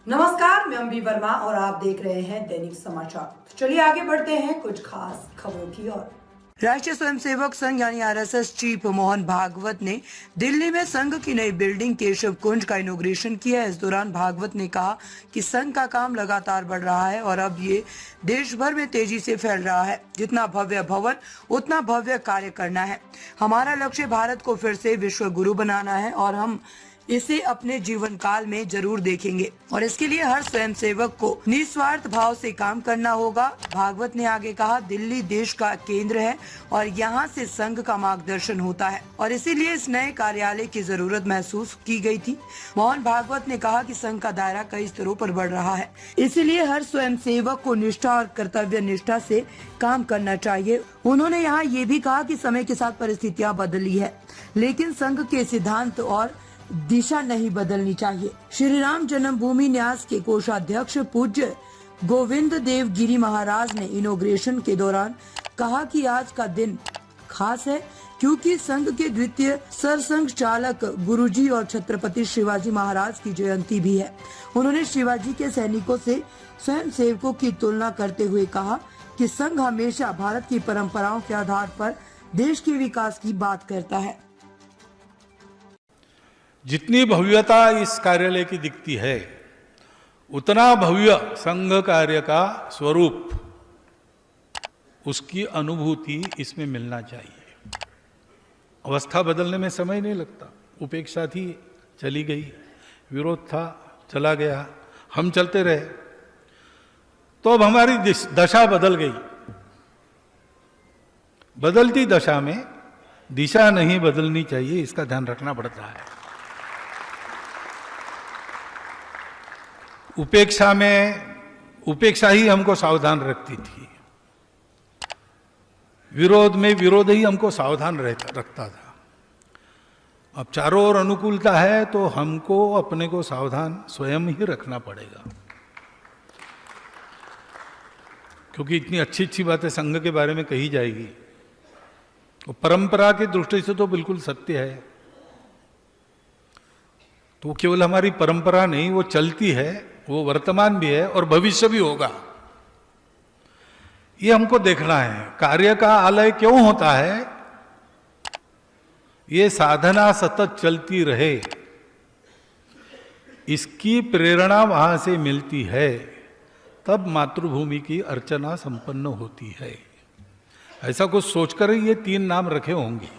नमस्कार, मैं अम्बी वर्मा और आप देख रहे हैं दैनिक समाचार। तो चलिए आगे बढ़ते हैं कुछ खास खबरों की ओर। राष्ट्रीय स्वयंसेवक संघ यानी आरएसएस चीफ मोहन भागवत ने दिल्ली में संघ की नई बिल्डिंग केशव कुंज का इनॉग्रेशन किया। इस दौरान भागवत ने कहा कि संघ का काम लगातार बढ़ रहा है और अब ये देश भर में तेजी से फैल रहा है। जितना भव्य भवन उतना भव्य कार्य करना है। हमारा लक्ष्य भारत को फिर से विश्व गुरु बनाना है और हम इसे अपने जीवन काल में जरूर देखेंगे और इसके लिए हर स्वयंसेवक को निस्वार्थ भाव से काम करना होगा। भागवत ने आगे कहा, दिल्ली देश का केंद्र है और यहाँ से संघ का मार्गदर्शन होता है और इसीलिए इस नए कार्यालय की जरूरत महसूस की गई थी। मोहन भागवत ने कहा कि संघ का दायरा कई स्तरों पर बढ़ रहा है, इसीलिए हर स्वयंसेवक को निष्ठा और कर्तव्य निष्ठा से काम करना चाहिए। उन्होंने यहाँ ये भी कहा कि समय के साथ परिस्थितियाँ बदली है, लेकिन संघ के सिद्धांत और दिशा नहीं बदलनी चाहिए। श्री राम जन्मभूमि न्यास के कोषाध्यक्ष पूज्य गोविंद देव गिरी महाराज ने इनॉग्रेशन के दौरान कहा कि आज का दिन खास है क्योंकि संघ के द्वितीय सरसंघ चालक गुरुजी और छत्रपति शिवाजी महाराज की जयंती भी है। उन्होंने शिवाजी के सैनिकों से स्वयं सेवकों की तुलना करते हुए कहा कि संघ हमेशा भारत की परंपराओं के आधार पर देश के विकास की बात करता है। जितनी भव्यता इस कार्यालय की दिखती है, उतना भव्य संघ कार्य का स्वरूप, उसकी अनुभूति इसमें मिलना चाहिए। अवस्था बदलने में समय नहीं लगता। उपेक्षा थी, चली गई, विरोध था, चला गया, हम चलते रहे, तो अब हमारी दशा बदल गई। बदलती दशा में दिशा नहीं बदलनी चाहिए, इसका ध्यान रखना पड़ता है। उपेक्षा ही हमको सावधान रखती थी, विरोध में विरोध ही हमको सावधान रखता था। अब चारों ओर अनुकूलता है तो हमको अपने को सावधान स्वयं ही रखना पड़ेगा, क्योंकि इतनी अच्छी अच्छी बातें संघ के बारे में कही जाएगी, वो परंपरा की दृष्टि से तो बिल्कुल सत्य है। तो केवल हमारी परंपरा नहीं, वो चलती है, वो वर्तमान भी है और भविष्य भी होगा। ये हमको देखना है। कार्य का आलय क्यों होता है? ये साधना सतत चलती रहे, इसकी प्रेरणा वहां से मिलती है, तब मातृभूमि की अर्चना संपन्न होती है। ऐसा कुछ सोचकर ये 3 नाम रखे होंगे।